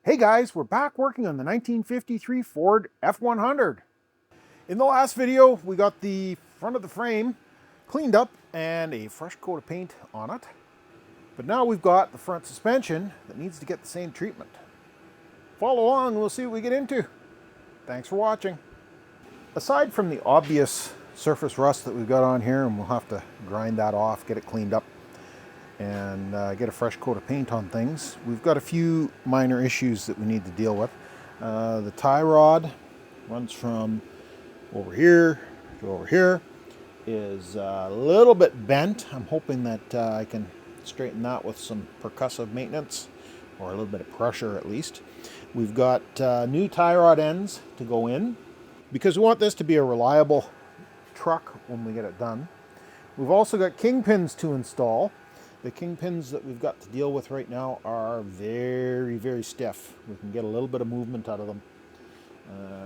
Hey guys, we're back working on the 1953 Ford F100. In the last video, we got the front of the frame cleaned up and a fresh coat of paint on it. But now we've got the front suspension that needs to get the same treatment. Follow along and we'll see what we get into. Thanks for watching. Aside from the obvious surface rust that we've got on here, and we'll have to grind that off, get it cleaned up, and get a fresh coat of paint on things, we've got a few minor issues that we need to deal with. The tie rod runs from over here to over here, is a little bit bent. I'm hoping that I can straighten that with some percussive maintenance, or a little bit of pressure at least. We've got new tie rod ends to go in, because we want this to be a reliable truck when we get it done. We've also got kingpins to install. The kingpins that we've got to deal with right now are very, very stiff. We can get a little bit of movement out of them.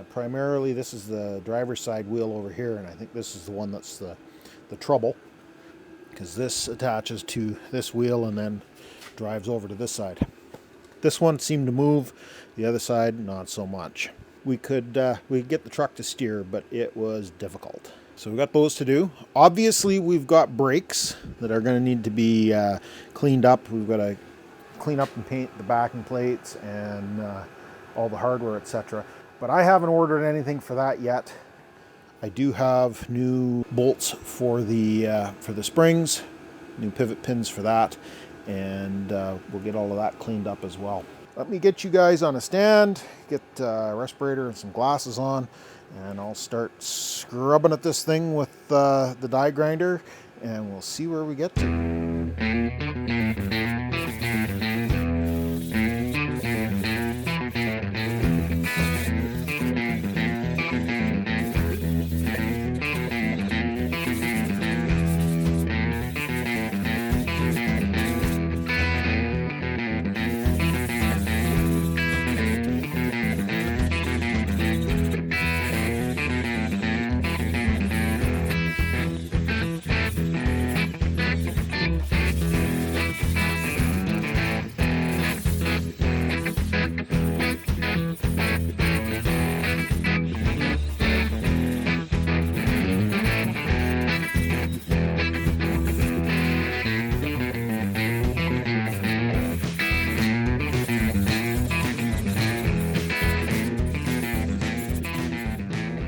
Primarily, this is the driver's side wheel over here, and I think this is the one that's the trouble, because this attaches to this wheel and then drives over to this side. This one seemed to move, the other side not so much. We could get the truck to steer, but it was difficult. So we've got those to do. Obviously, we've got brakes that are going to need to be cleaned up. We've got to clean up and paint the backing plates and all the hardware, etc. But I haven't ordered anything for that yet. I do have new bolts for the springs, new pivot pins for that, and we'll get all of that cleaned up as well. Let me get you guys on a stand, get a respirator and some glasses on, and I'll start scrubbing at this thing with the die grinder, and we'll see where we get to.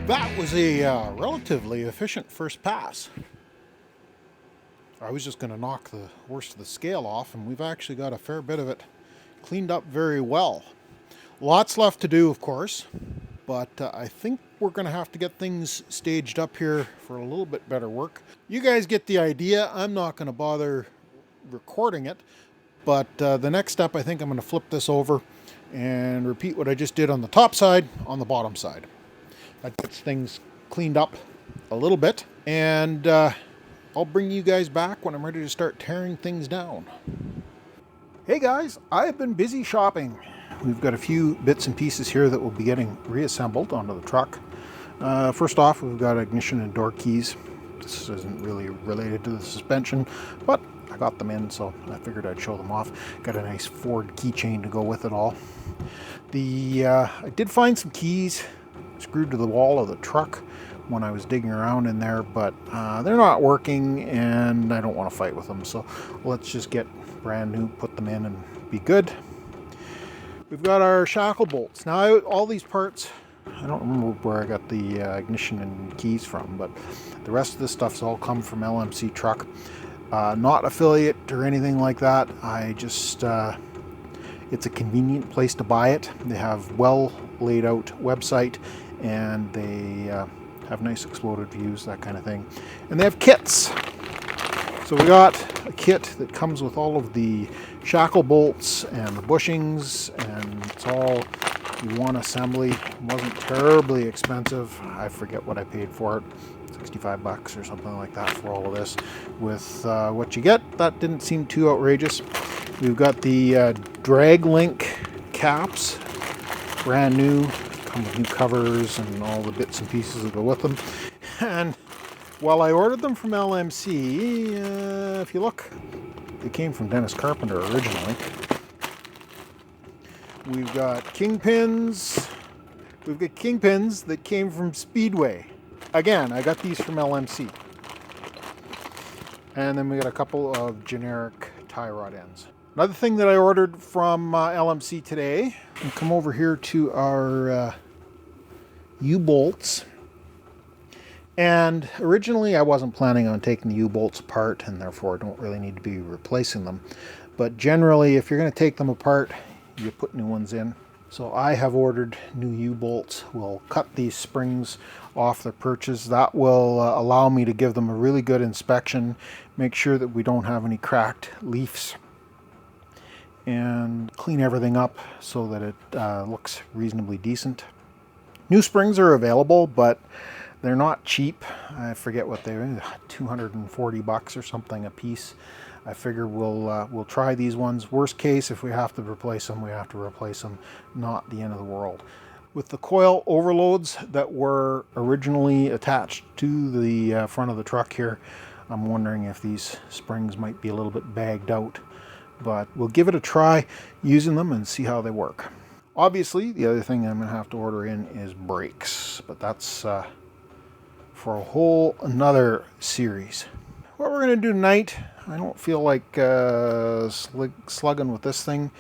That was a relatively efficient first pass. I was just going to knock the worst of the scale off, and we've actually got a fair bit of it cleaned up very well. Lots left to do, of course, but I think we're going to have to get things staged up here for a little bit better work. You guys get the idea. I'm not going to bother recording it, but the next step, I think I'm going to flip this over and repeat what I just did on the top side on the bottom side. That gets things cleaned up a little bit, and I'll bring you guys back when I'm ready to start tearing things down. Hey guys, I've been busy shopping. We've got a few bits and pieces here that will be getting reassembled onto the truck. First off, we've got ignition and door keys. This isn't really related to the suspension, but I got them in, so I figured I'd show them off. Got a nice Ford keychain to go with it all. I did find some keys screwed to the wall of the truck when I was digging around in there, but they're not working and I don't want to fight with them, so let's just get brand new, put them in, and be good. We've got our shackle bolts. Now, all these parts, I don't remember where I got the ignition and keys from, but the rest of this stuff's all come from LMC Truck. Not affiliate or anything like that. I just it's a convenient place to buy it. They have well laid out website, and they have nice exploded views, that kind of thing. And they have kits. So we got a kit that comes with all of the shackle bolts and the bushings, and it's all one assembly. It wasn't terribly expensive. I forget what I paid for it. 65 bucks or something like that for all of this. With what you get, that didn't seem too outrageous. We've got the drag link caps, brand new, come with new covers and all the bits and pieces that go with them. And while I ordered them from LMC, if you look, they came from Dennis Carpenter originally. We've got kingpins. We've got kingpins that came from Speedway. Again, I got these from LMC. And then we got a couple of generic tie rod ends. Another thing that I ordered from LMC today, we'll come over here to our U-bolts. And originally I wasn't planning on taking the U-bolts apart, and therefore don't really need to be replacing them. But generally, if you're going to take them apart, you put new ones in. So I have ordered new U-bolts. We'll cut these springs off the perches. That will allow me to give them a really good inspection, make sure that we don't have any cracked leafs, and clean everything up so that it looks reasonably decent. New springs are available, but they're not cheap. I forget what they're, $240 or something a piece. I figure we'll try these ones. Worst case, if we have to replace them, we have to replace them. Not the end of the world. With the coil overloads that were originally attached to the front of the truck here, I'm wondering if these springs might be a little bit bagged out. But we'll give it a try using them and see how they work. Obviously, the other thing I'm going to have to order in is brakes, but that's for a whole another series. What we're going to do tonight, I don't feel like slugging with this thing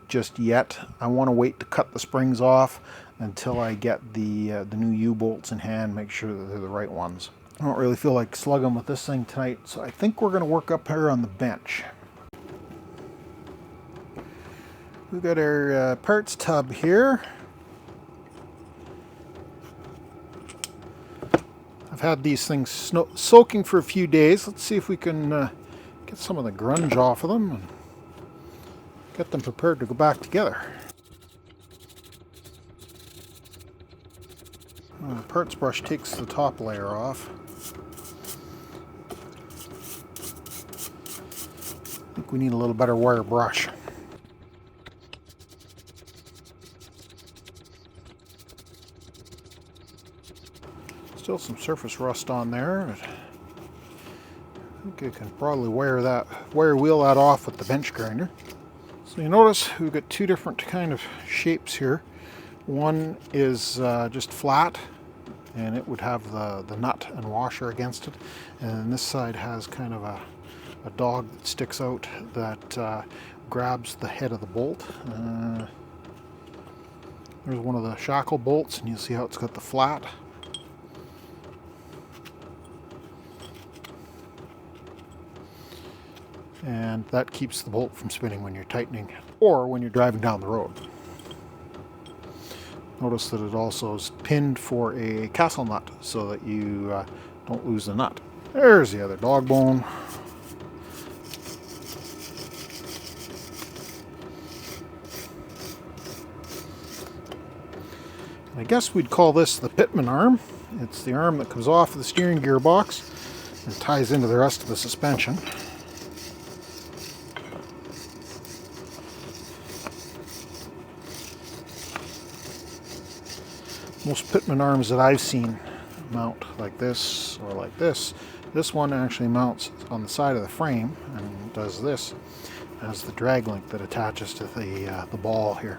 just yet. I want to wait to cut the springs off until I get the new U-bolts in hand, make sure that they're the right ones. I don't really feel like slugging with this thing tonight, so I think we're going to work up here on the bench. We've got our parts tub here. I've had these things soaking for a few days. Let's see if we can get some of the grunge off of them and get them prepared to go back together. The parts brush takes the top layer off. I think we need a little better wire brush. Still some surface rust on there. But I think I can probably wire wheel that off with the bench grinder. So you notice we've got two different kind of shapes here. One is just flat, and it would have the nut and washer against it. And this side has kind of a dog that sticks out that grabs the head of the bolt. There's one of the shackle bolts, and you'll see how it's got the flat. And that keeps the bolt from spinning when you're tightening or when you're driving down the road. Notice that it also is pinned for a castle nut so that you don't lose the nut. There's the other dog bone. I guess we'd call this the pitman arm. It's the arm that comes off of the steering gearbox and ties into the rest of the suspension. Most pitman arms that I've seen mount like this or like this. This one actually mounts on the side of the frame and does this as the drag link that attaches to the ball here.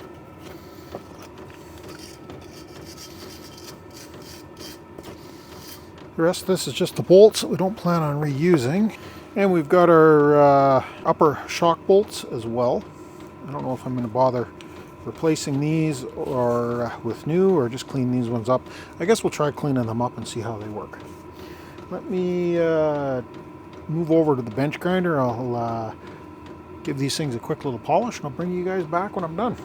The rest of this is just the bolts that we don't plan on reusing. And we've got our upper shock bolts as well. I don't know if I'm going to bother replacing these or with new, or just clean these ones up. I guess we'll try cleaning them up and see how they work. Let me move over to the bench grinder. I'll give these things a quick little polish, and I'll bring you guys back when I'm done.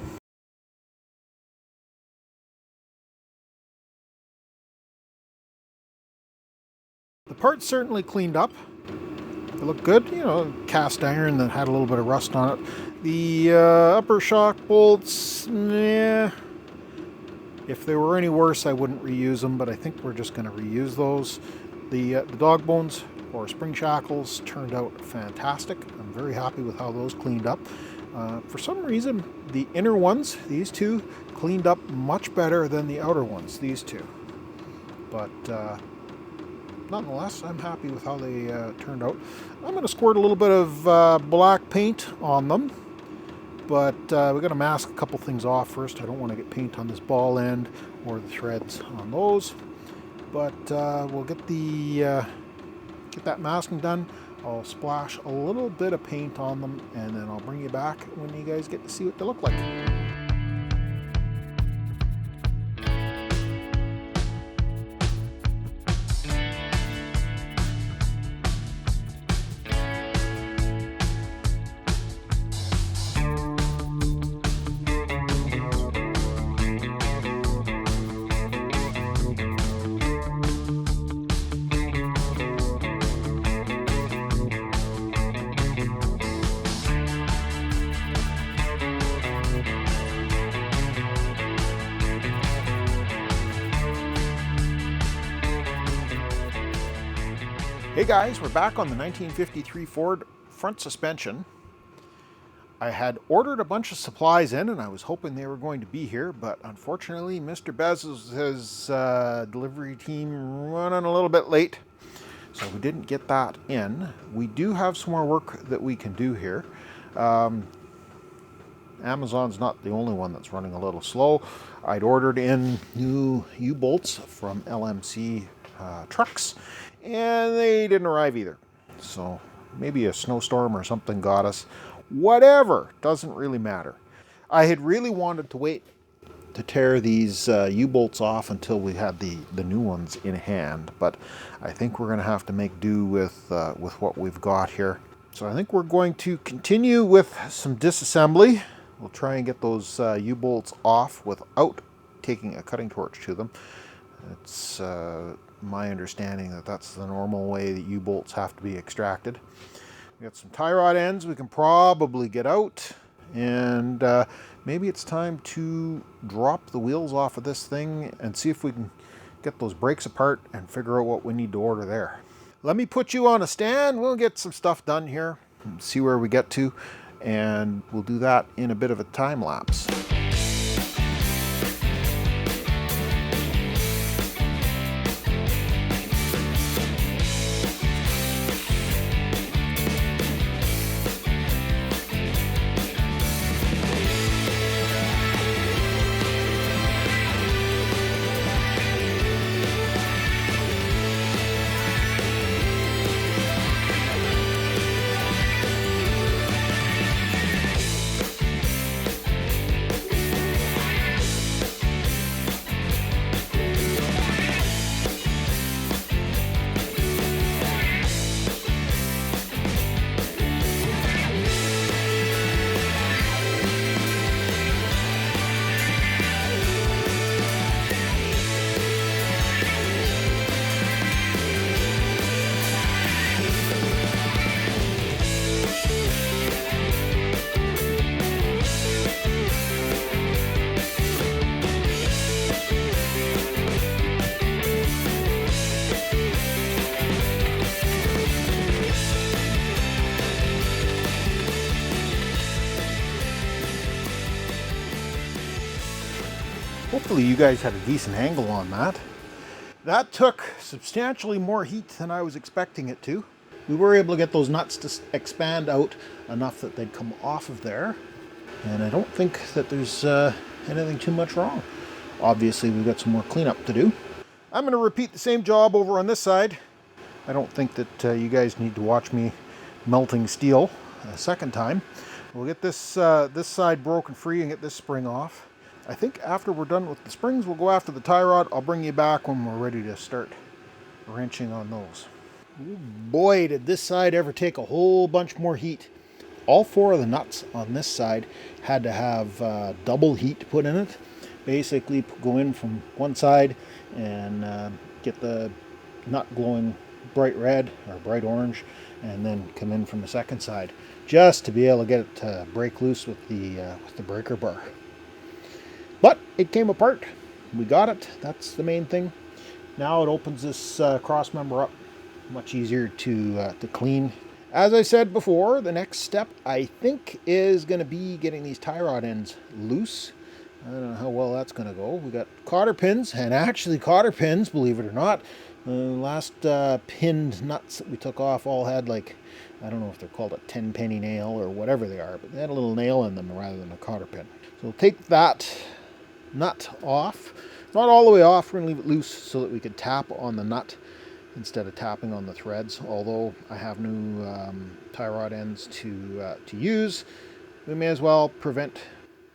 The parts certainly cleaned up. They look good, you know, cast iron that had a little bit of rust on it. The upper shock bolts, yeah. If they were any worse, I wouldn't reuse them, but I think we're just going to reuse those. The dog bones or spring shackles turned out fantastic. I'm very happy with how those cleaned up. For some reason, the inner ones, these two, cleaned up much better than the outer ones, these two. But nonetheless, I'm happy with how they turned out. I'm going to squirt a little bit of black paint on them, But we're going to mask a couple things off first. I don't want to get paint on this ball end or the threads on those. But we'll get that masking done. I'll splash a little bit of paint on them, and then I'll bring you back when you guys get to see what they look like. Hey guys, we're back on the 1953 Ford front suspension. I had ordered a bunch of supplies in and I was hoping they were going to be here, but unfortunately Mr. Bez's delivery team running a little bit late, so we didn't get that in. We do have some more work that we can do here. Amazon's not the only one that's running a little slow. I'd ordered in new U-bolts from LMC trucks, and they didn't arrive either. So maybe a snowstorm or something got us. Whatever, doesn't really matter. I had really wanted to wait to tear these U-bolts off until we had the new ones in hand, but I think we're going to have to make do with what we've got here. So I think we're going to continue with some disassembly. We'll try and get those U-bolts off without taking a cutting torch to them. It's my understanding that that's the normal way that U-bolts have to be extracted. We got some tie rod ends we can probably get out, and maybe it's time to drop the wheels off of this thing and see if we can get those brakes apart and figure out what we need to order there. Let me put you on a stand. We'll get some stuff done here, see where we get to, and we'll do that in a bit of a time lapse. Hopefully you guys had a decent angle on that. That took substantially more heat than I was expecting it to. We were able to get those nuts to expand out enough that they'd come off of there. And I don't think that there's anything too much wrong. Obviously we've got some more cleanup to do. I'm going to repeat the same job over on this side. I don't think that you guys need to watch me melting steel a second time. We'll get this side broken free and get this spring off. I think after we're done with the springs, we'll go after the tie rod. I'll bring you back when we're ready to start wrenching on those. Ooh, boy, did this side ever take a whole bunch more heat. All four of the nuts on this side had to have double heat put in it. Basically go in from one side and get the nut glowing bright red or bright orange, and then come in from the second side just to be able to get it to break loose with the breaker bar. But it came apart. We got it. That's the main thing. Now it opens this cross member up much easier to clean. As I said before, the next step I think is going to be getting these tie rod ends loose I don't know how well that's going to go. We got cotter pins, and actually cotter pins, believe it or not. The last pinned nuts that we took off all had like, I don't know if they're called a 10-penny nail or whatever they are, but they had a little nail in them rather than a cotter pin. So we'll take that nut off. Not all the way off, we're going to leave it loose so that we could tap on the nut instead of tapping on the threads. Although I have new tie rod ends to use, we may as well prevent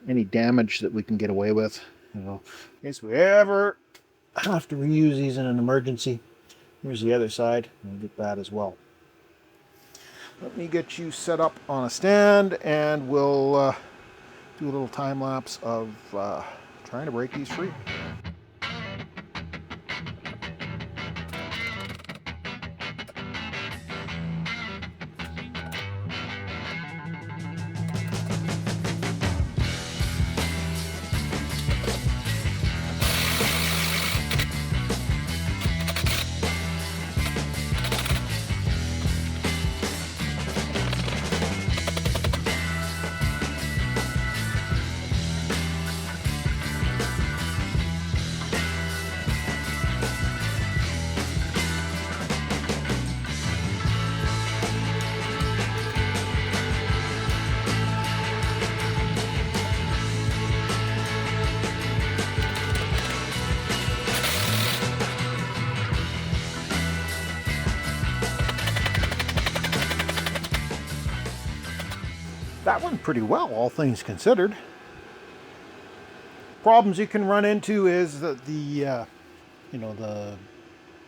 any damage that we can get away with, you know, in case we ever have to reuse these in an emergency. Here's the other side, we'll get that as well. Let me get you set up on a stand, and we'll do a little time lapse of trying to break these free. That went pretty well, all things considered. Problems you can run into is that the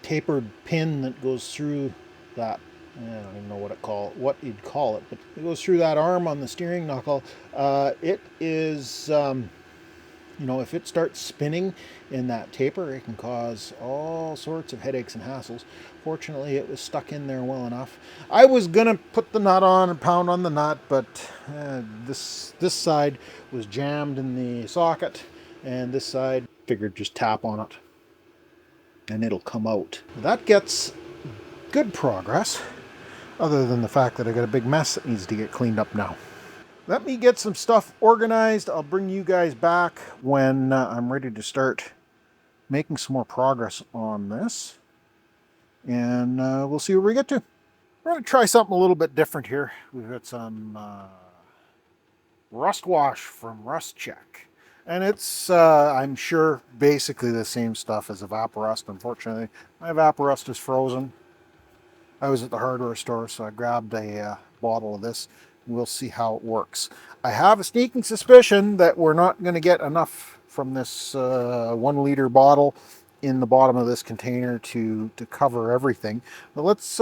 tapered pin that goes through that, I don't even know what you'd call it, but it goes through that arm on the steering knuckle. It is, if it starts spinning in that taper, it can cause all sorts of headaches and hassles. Fortunately, it was stuck in there well enough. I was gonna put the nut on and pound on the nut, but this side was jammed in the socket, and this side figured just tap on it and it'll come out. That gets good progress, other than the fact that I got a big mess that needs to get cleaned up now. Let me get some stuff organized. I'll bring you guys back when I'm ready to start making some more progress on this. And we'll see where we get to. We're going to try something a little bit different here. We've got some rust wash from Rust Check. And it's, I'm sure, basically the same stuff as Evaporust. Unfortunately, my Evaporust is frozen. I was at the hardware store, so I grabbed a bottle of this. We'll see how it works. I have a sneaking suspicion that we're not going to get enough from this 1 liter bottle in the bottom of this container to cover everything. But let's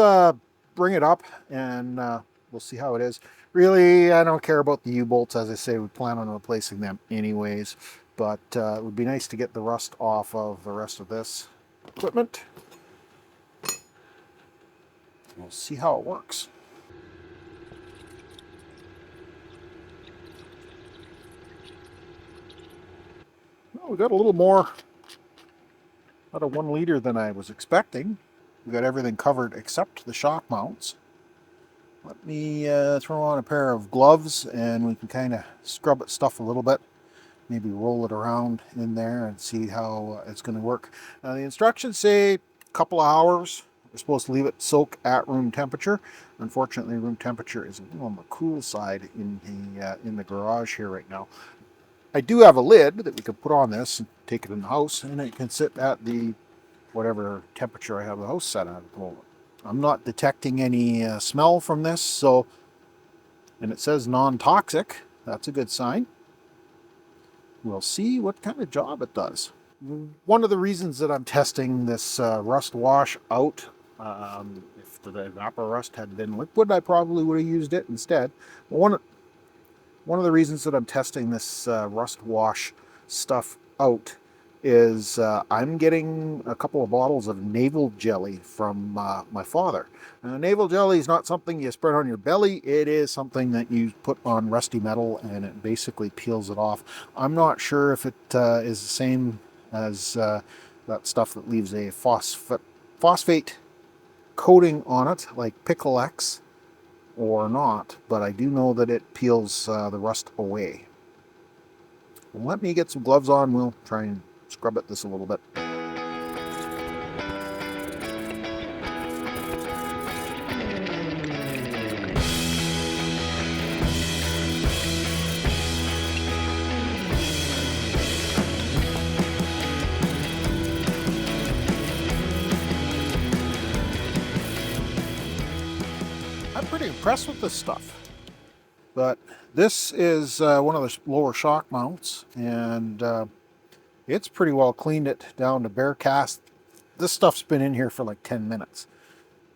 bring it up and we'll see how it is. Really, I don't care about the U-bolts. As I say, we plan on replacing them anyways. But it would be nice to get the rust off of the rest of this equipment. We'll see how it works. Well, we got a little more out of 1 liter than I was expecting. We got everything covered except the shock mounts. Let me throw on a pair of gloves and we can kind of scrub it stuff a little bit. Maybe roll it around in there and see how it's going to work. Now the instructions say a couple of hours. We're supposed to leave it soak at room temperature. Unfortunately, room temperature is a little on the cool side in the garage here right now. I do have a lid that we could put on this and take it in the house, and it can sit at the whatever temperature I have the house set at the moment. I'm not detecting any smell from this, and it says non-toxic. That's a good sign. We'll see what kind of job it does. One of the reasons that I'm testing this rust wash out, if the Evaporust had been liquid, I probably would have used it instead. But one of the reasons that I'm testing this rust wash stuff out is I'm getting a couple of bottles of Naval jelly from my father. Now, Naval jelly is not something you spread on your belly. It is something that you put on rusty metal and it basically peels it off. I'm not sure if it is the same as that stuff that leaves a phosphate coating on it, like Pickle X, or not, but I do know that it peels the rust away. Let me get some gloves on. We'll try and scrub at this a little bit. I'm pretty impressed with this stuff. But this is one of the lower shock mounts, and it's pretty well cleaned it down to bare cast. This stuff's been in here for like 10 minutes.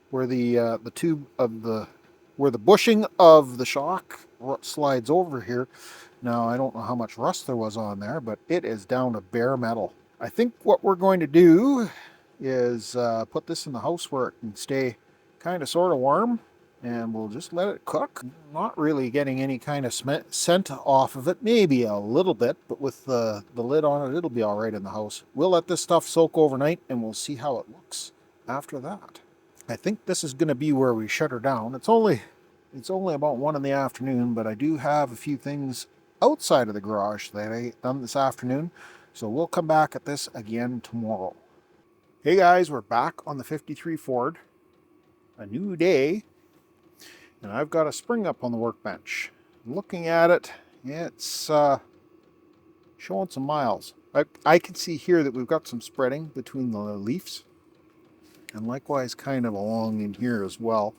Where the tube of where the bushing of the shock slides over here. Now I don't know how much rust there was on there, but it is down to bare metal. I think what we're going to do is put this in the house where it can stay kind of sort of warm, and we'll just let it cook. Not really getting any kind of scent off of it, maybe a little bit, but with the lid on it, it'll be all right in the house. We'll let this stuff soak overnight, and we'll see how it looks after that. I think this is going to be where we shut her down. It's only about 1 in the afternoon, but I do have a few things outside of the garage that I done this afternoon, so we'll come back at this again tomorrow. Hey guys, we're back on the 53 Ford. A new day, and I've got a spring up on the workbench. Looking at it, it's showing some miles. I can see here that we've got some spreading between the leaves, and likewise kind of along in here as well.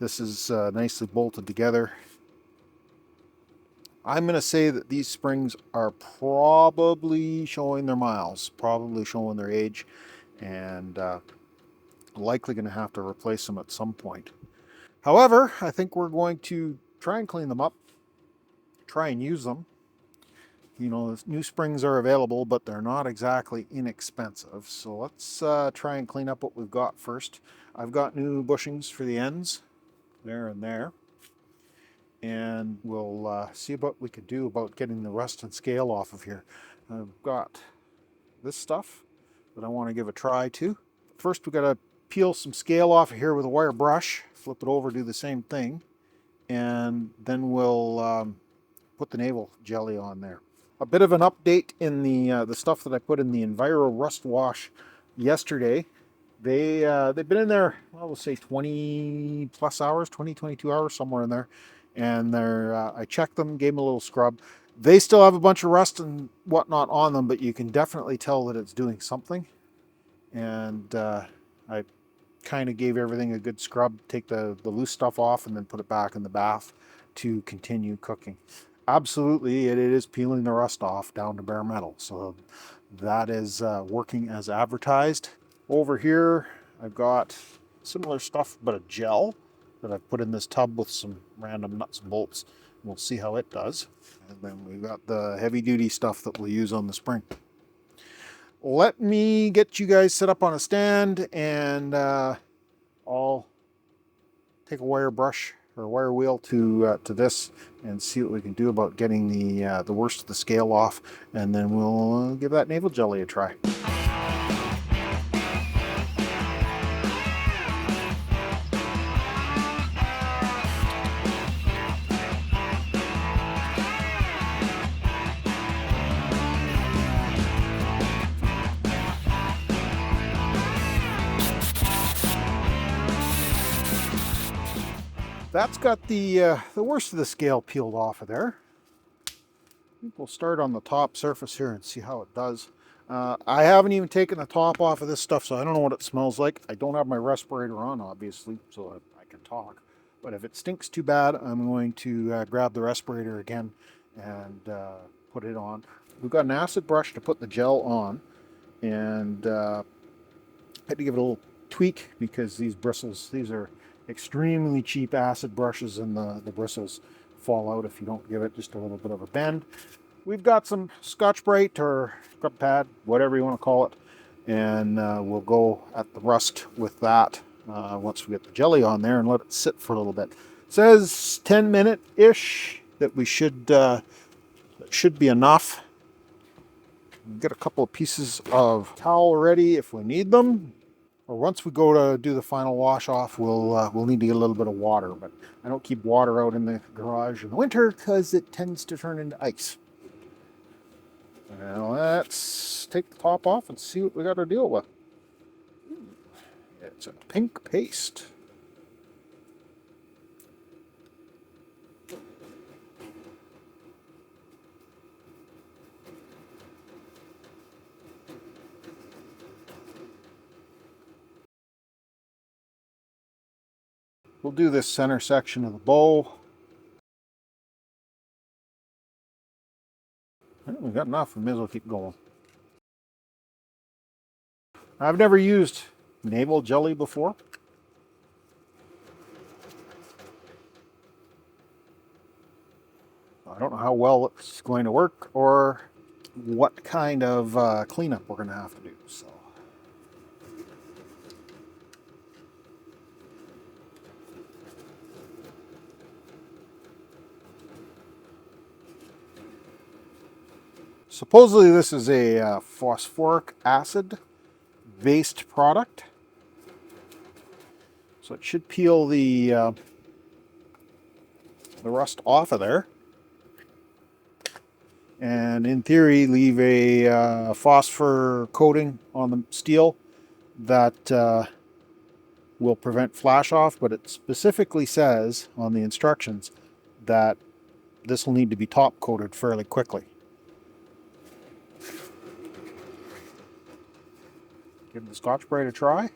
This is nicely bolted together. I'm going to say that these springs are probably showing their miles, probably showing their age, and likely going to have to replace them at some point. However, I think we're going to try and clean them up, try and use them. You know, new springs are available, but they're not exactly inexpensive. So let's try and clean up what we've got first. I've got new bushings for the ends, there and there. And we'll see what we could do about getting the rust and scale off of here. I've got this stuff that I want to give a try to. First, we've got to peel some scale off of here with a wire brush, flip it over, do the same thing, and then we'll put the Naval jelly on there. A bit of an update in the stuff that I put in the Enviro Rust Wash yesterday. They've been in there, well, we'll say 20 plus hours, 22 hours, somewhere in there. And I checked them, gave them a little scrub. They still have a bunch of rust and whatnot on them, but you can definitely tell that it's doing something. And I kind of gave everything a good scrub, take the loose stuff off, and then put it back in the bath to continue cooking. Absolutely, it is peeling the rust off down to bare metal. So that is working as advertised. Over here, I've got similar stuff, but a gel that I've put in this tub with some random nuts and bolts. We'll see how it does. And then we've got the heavy duty stuff that we'll use on the spring. Let me get you guys set up on a stand, and I'll take a wire brush or a wire wheel to this and see what we can do about getting the worst of the scale off, and then we'll give that Naval jelly a try. That's got the worst of the scale peeled off of there. I think we'll start on the top surface here and see how it does. I haven't even taken the top off of this stuff, so I don't know what it smells like. I don't have my respirator on, obviously, so I can talk. But if it stinks too bad, I'm going to grab the respirator again and put it on. We've got an acid brush to put the gel on, and I had to give it a little tweak because these bristles, these are extremely cheap acid brushes, and the bristles fall out if you don't give it just a little bit of a bend. We've got some Scotch-Brite or scrub pad, whatever you want to call it, and we'll go at the rust with that once we get the jelly on there and let it sit for a little bit. It says 10-minute-ish that we should be enough. Get a couple of pieces of towel ready if we need them. Or once we go to do the final wash off, we'll need to get a little bit of water, but I don't keep water out in the garage in the winter because it tends to turn into ice. take the top off and see what we got to deal with. It's a pink paste. We'll do this center section of the bow. We got enough, we may as well keep going. I've never used Naval jelly before. I don't know how well it's going to work or what kind of cleanup we're going to have to do. So. Supposedly this is a phosphoric acid based product. So it should peel the rust off of there. And in theory leave a phosphor coating on the steel that will prevent flash off, but it specifically says on the instructions that this will need to be top coated fairly quickly. Give the Scotch-Brite a try.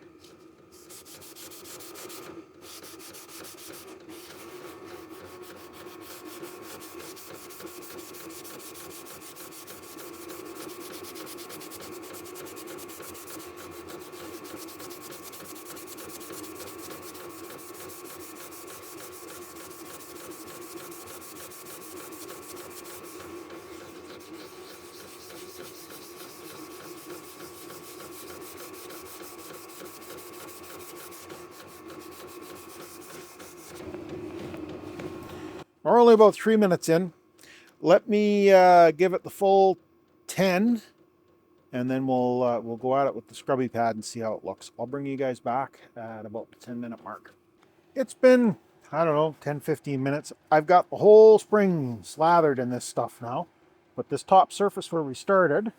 We're only about 3 minutes in. Let me give it the full 10, and then we'll go at it with the scrubby pad and see how it looks. I'll bring you guys back at about the 10-minute mark. It's been, I don't know, 10-15 minutes. I've got the whole spring slathered in this stuff now, but this top surface where we started,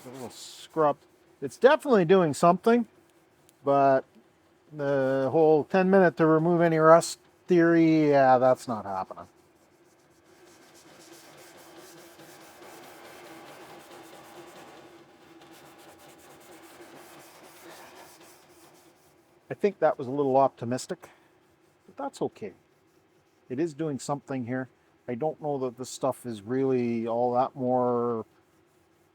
a little scrub. It's definitely doing something, but the whole 10-minute to remove any rust theory, yeah, that's not happening. I think that was a little optimistic, but that's okay. It is doing something here. I don't know that this stuff is really all that more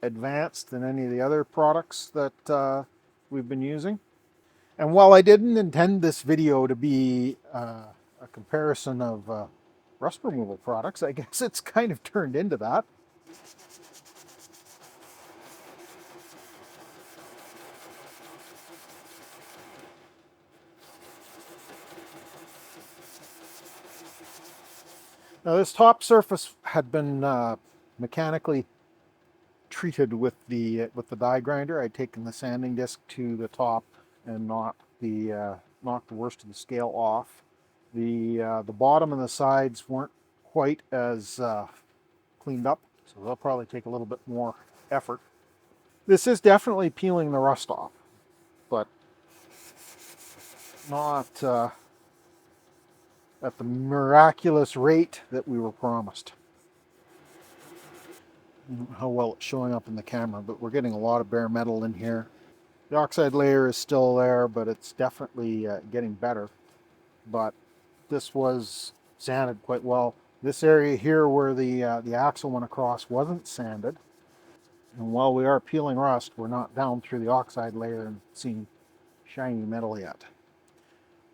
advanced than any of the other products that we've been using. And while I didn't intend this video to be a comparison of rust removal products, I guess it's kind of turned into that. Now this top surface had been mechanically treated with the die grinder. I'd taken the sanding disc to the top and knocked the worst of the scale off. The bottom and the sides weren't quite as cleaned up, so they'll probably take a little bit more effort. This is definitely peeling the rust off, but not at the miraculous rate that we were promised. I don't know how well it's showing up in the camera, but we're getting a lot of bare metal in here. The oxide layer is still there, but it's definitely getting better. But this was sanded quite well. This area here where the axle went across wasn't sanded. And while we are peeling rust, we're not down through the oxide layer and seeing shiny metal yet.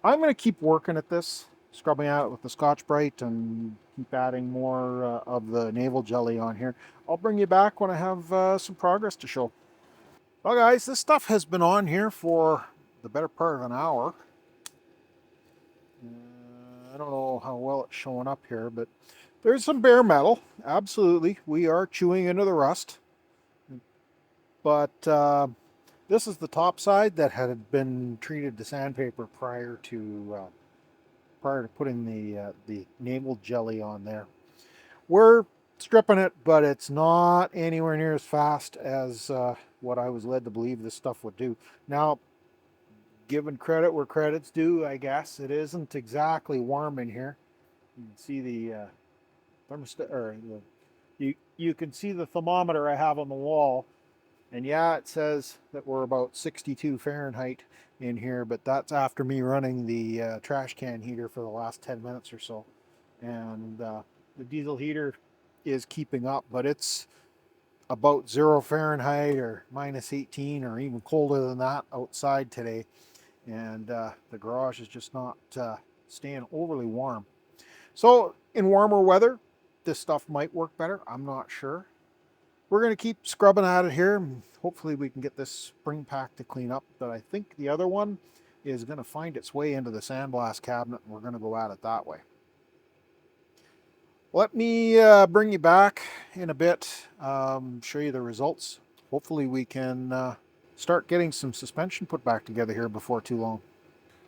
I'm going to keep working at this, scrubbing at it with the Scotch-Brite and keep adding more of the Naval jelly on here. I'll bring you back when I have some progress to show. Well guys, this stuff has been on here for the better part of an hour. I don't know how well it's showing up here, but there's some bare metal. Absolutely, we are chewing into the rust. But this is the top side that had been treated to sandpaper prior to putting the Naval jelly on there. We're stripping it, but it's not anywhere near as fast as what I was led to believe this stuff would do. Now, giving credit where credit's due, I guess, it isn't exactly warm in here. You can see the thermostat, or you can see the thermometer I have on the wall, and yeah, it says that we're about 62 Fahrenheit in here, but that's after me running the trash can heater for the last 10 minutes or so. And the diesel heater is keeping up, but it's about 0 Fahrenheit or minus 18 or even colder than that outside today. And the garage is just not staying overly warm. So in warmer weather, this stuff might work better. I'm not sure. We're going to keep scrubbing at it here. Hopefully we can get this spring pack to clean up. But I think the other one is going to find its way into the sandblast cabinet, and we're going to go at it that way. Let me bring you back in a bit, show you the results. Hopefully we can start getting some suspension put back together here before too long.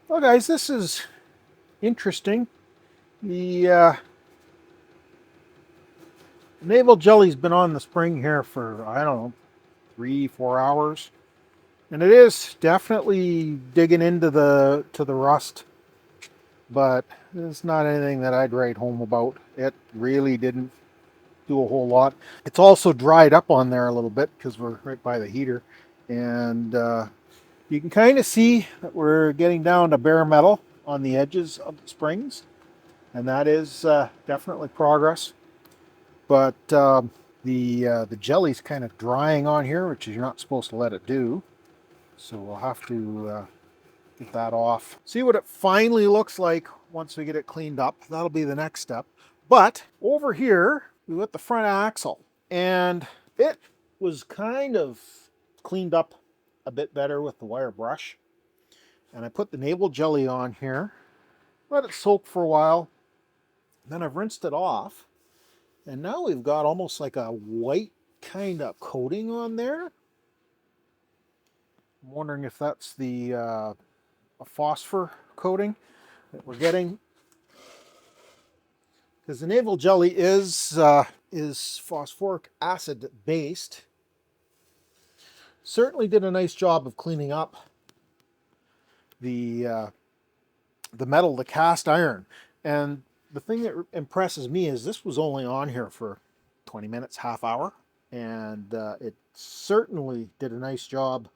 Well guys, this is interesting. The Naval jelly's been on the spring here for, I don't know, 3-4 hours. And it is definitely digging into the rust, but it's not anything that I'd write home about. It really didn't do a whole lot. It's also dried up on there a little bit because we're right by the heater, and you can kind of see that we're getting down to bare metal on the edges of the springs, and that is definitely progress. But the jelly's kind of drying on here, which is you're not supposed to let it do. So we'll have to get that off. See what it finally looks like once we get it cleaned up. That'll be the next step. But over here, we got the front axle, and it was kind of cleaned up a bit better with the wire brush. And I put the Naval jelly on here, let it soak for a while. Then I've rinsed it off. And now we've got almost like a white kind of coating on there. I'm wondering if that's the a phosphor coating that we're getting, because the Naval jelly is phosphoric acid based. Certainly did a nice job of cleaning up the metal, the cast iron. And the thing that impresses me is this was only on here for 20 minutes, half hour, and it certainly did a nice job,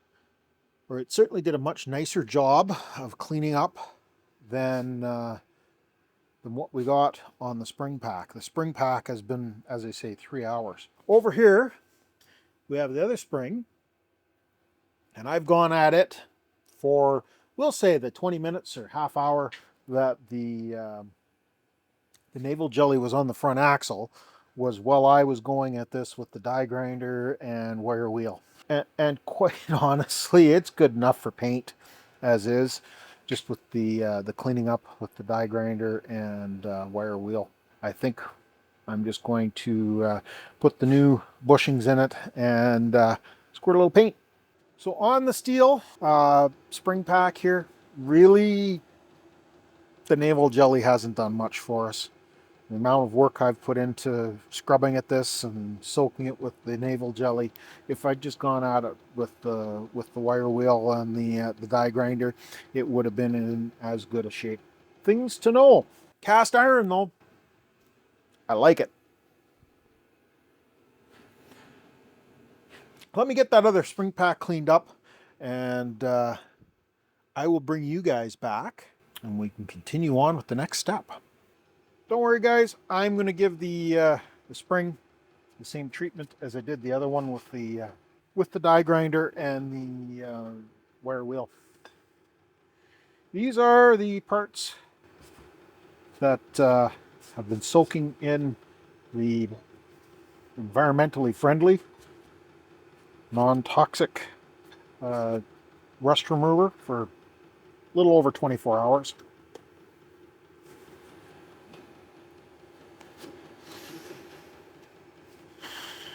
or it certainly did a much nicer job of cleaning up than what we got on the spring pack. The spring pack has been, as I say, 3 hours. Over here, we have the other spring, and I've gone at it for, we'll say, the 20 minutes or half hour that the Naval jelly was on the front axle, was while I was going at this with the die grinder and wire wheel. And quite honestly, it's good enough for paint as is, just with the cleaning up with the die grinder and wire wheel. I think I'm just going to put the new bushings in it and squirt a little paint. So on the steel spring pack here, really the Naval jelly hasn't done much for us. The amount of work I've put into scrubbing at this and soaking it with the Naval jelly, if I'd just gone at it with the wire wheel and the die grinder, it would have been in as good a shape. Things to know. Cast iron though, I like it. Let me get that other spring pack cleaned up, and I will bring you guys back and we can continue on with the next step. Don't worry guys, I'm going to give the spring the same treatment as I did the other one with the die grinder and the wire wheel. These are the parts that have been soaking in the environmentally friendly, non-toxic rust remover for a little over 24 hours.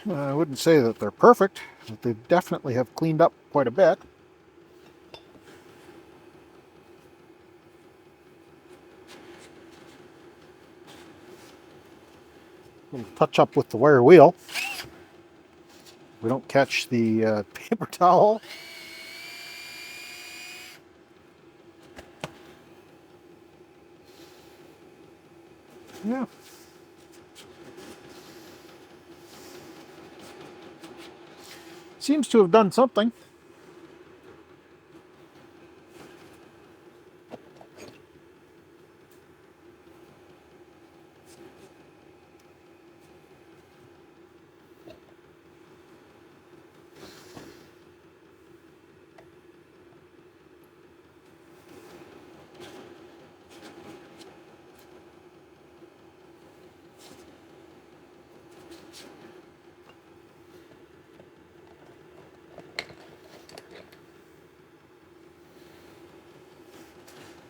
I wouldn't say that they're perfect, but they definitely have cleaned up quite a bit. A Touch up with the wire wheel. We don't catch the paper towel. Yeah. Seems to have done something.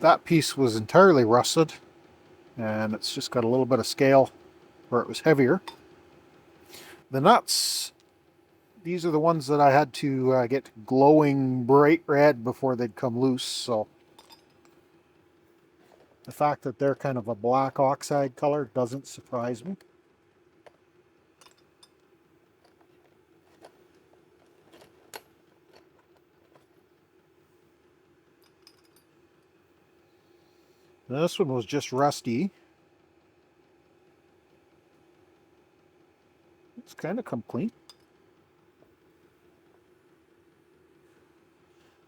That piece was entirely rusted, and it's just got a little bit of scale where it was heavier. The nuts, these are the ones that I had to get glowing bright red before they'd come loose, so the fact that they're kind of a black oxide color doesn't surprise me. Now, this one was just rusty. It's kind of come clean.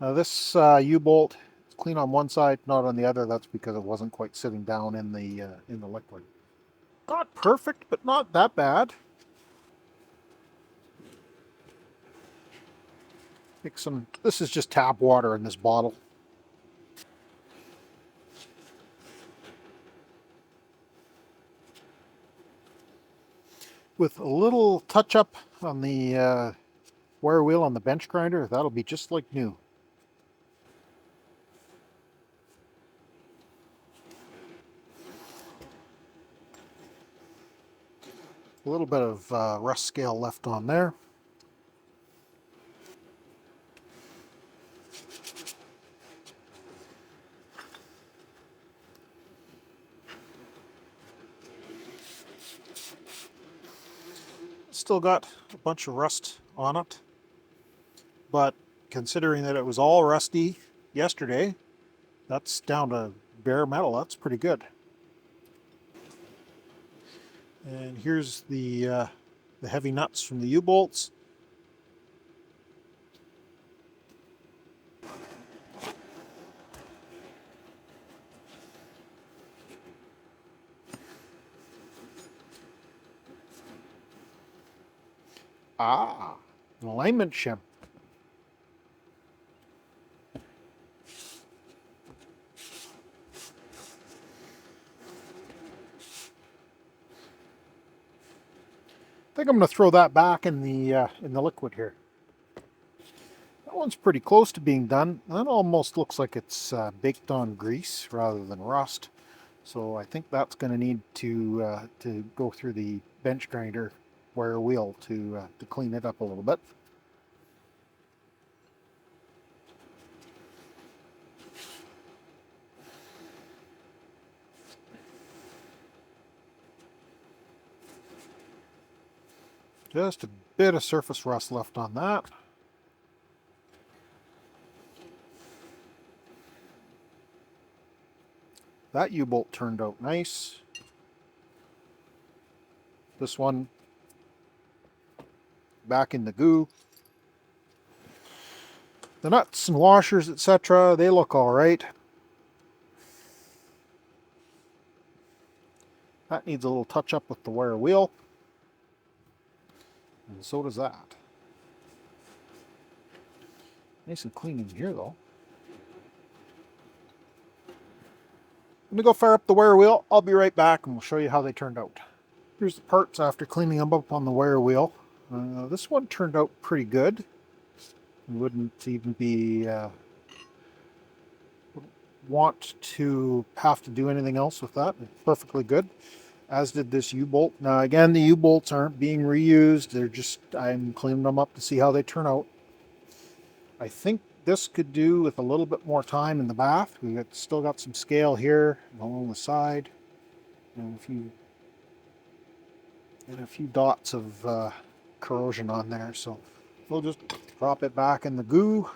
Now this U-bolt is clean on one side, not on the other. That's because it wasn't quite sitting down in the liquid. Not perfect, but not that bad. Make some. This is just tap water in this bottle. With a little touch up on the wire wheel on the bench grinder, that'll be just like new. A little bit of rust scale left on there. Still got a bunch of rust on it, but considering that it was all rusty yesterday, that's down to bare metal. That's pretty good. And here's the heavy nuts from the U-bolts. Ah, an alignment shim. I think I'm going to throw that back in the liquid here. That one's pretty close to being done. That almost looks like it's baked on grease rather than rust. So I think that's going to need to go through the bench grinder wire wheel to clean it up a little bit. Just a bit of surface rust left on that. That U-bolt turned out nice. This one back in the goo. The nuts and washers, etc., they look all right. That needs a little touch up with the wire wheel. And so does that. Nice and clean in here though. I'm gonna go fire up the wire wheel. I'll be right back and we'll show you how they turned out. Here's the parts after cleaning them up on the wire wheel. This one turned out pretty good. Wouldn't even be want to have to do anything else with that. It's perfectly good. As did this U-bolt. Now again, the U-bolts aren't being reused. They're just, I'm cleaning them up to see how they turn out. I think this could do with a little bit more time in the bath. We've still got some scale here along the side. And if you and a few dots of corrosion on there. So we'll just drop it back in the goo.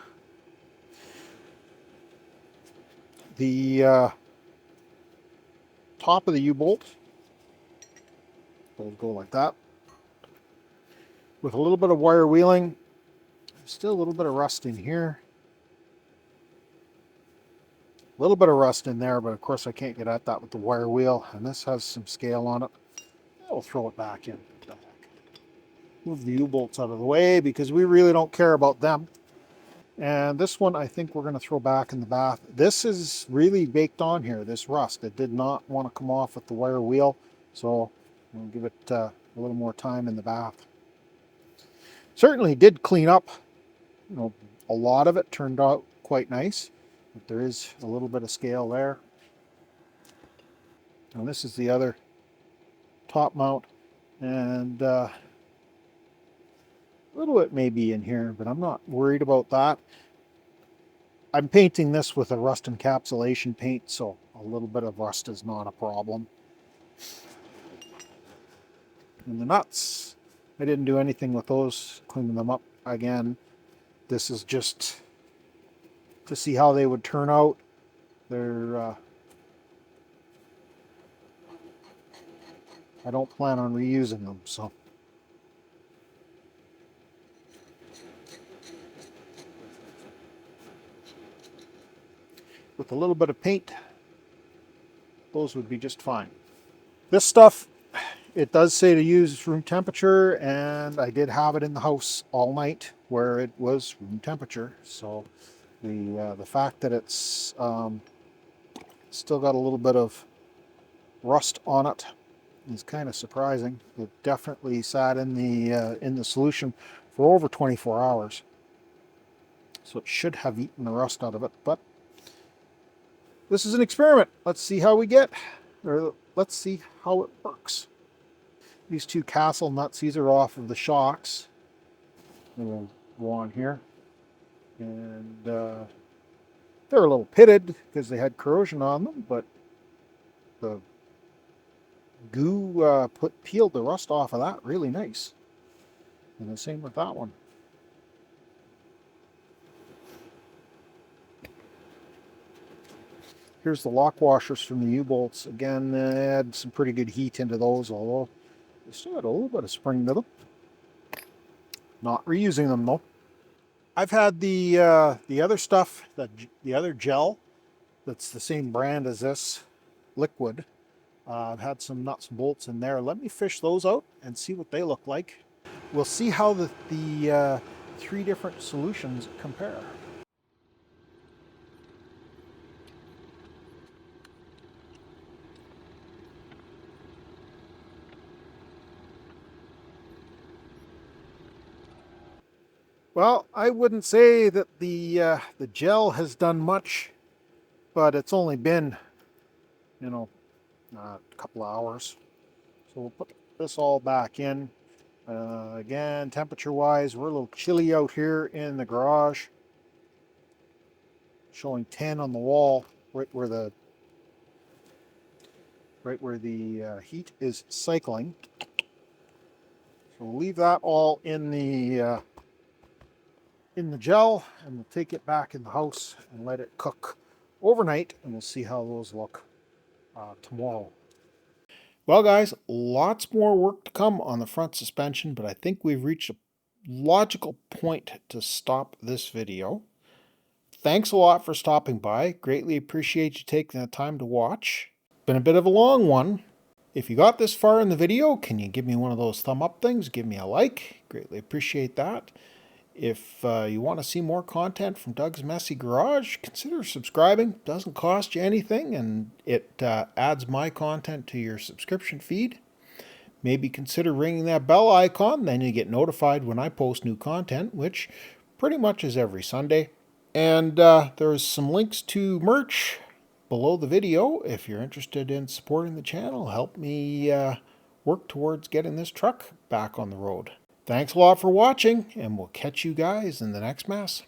The top of the U-bolt will go like that. With a little bit of wire wheeling, still a little bit of rust in here. A little bit of rust in there, but of course I can't get at that with the wire wheel. And this has some scale on it. I'll throw it back in. Move the U-bolts out of the way because we really don't care about them. And this one I think we're going to throw back in the bath. This is really baked on here, this rust. It did not want to come off with the wire wheel, so we'll give it a little more time in the bath. Certainly did clean up, you know, a lot of it turned out quite nice, but there is a little bit of scale there. And this is the other top mount, and a little bit maybe in here, but I'm not worried about that. I'm painting this with a rust encapsulation paint, so a little bit of rust is not a problem. And the nuts, I didn't do anything with those, cleaning them up again. This is just to see how they would turn out. They're I don't plan on reusing them, so. With a little bit of paint, those would be just fine. This stuff, it does say to use room temperature, and I did have it in the house all night where it was room temperature. So the fact that it's still got a little bit of rust on it is kind of surprising. It definitely sat in the solution for over 24 hours. So it should have eaten the rust out of it, but this is an experiment. Let's see how we get, or let's see how it works. These two castle nuts, these are off of the shocks. We'll go on here. And they're a little pitted because they had corrosion on them, but the goo peeled the rust off of that really nice. And the same with that one. Here's the lock washers from the U-bolts. Again, they had some pretty good heat into those, although they still had a little bit of spring to them. Not reusing them though. I've had the other stuff, the other gel, that's the same brand as this, liquid. I've had some nuts and bolts in there. Let me fish those out and see what they look like. We'll see how the three different solutions compare. Well, I wouldn't say that the gel has done much, but it's only been, you know, a couple of hours. So we'll put this all back in. Again, temperature-wise, we're a little chilly out here in the garage. Showing 10 on the wall, right where the heat is cycling. So we'll leave that all in the gel, and we'll take it back in the house and let it cook overnight, and we'll see how those look tomorrow. Well guys, lots more work to come on the front suspension, but I think we've reached a logical point to stop this video. Thanks a lot for stopping by. Greatly appreciate you taking the time to watch. Been a bit of a long one. If you got this far in the video, can you give me one of those thumb up things? Give me a like. Greatly appreciate that. If you want to see more content from Doug's Messy Garage, consider subscribing. Doesn't cost you anything, and it adds my content to your subscription feed. Maybe consider ringing that bell icon, then you get notified when I post new content, which pretty much is every Sunday. And there's some links to merch below the video if you're interested in supporting the channel. Help me work towards getting this truck back on the road. Thanks a lot for watching, and we'll catch you guys in the next mess.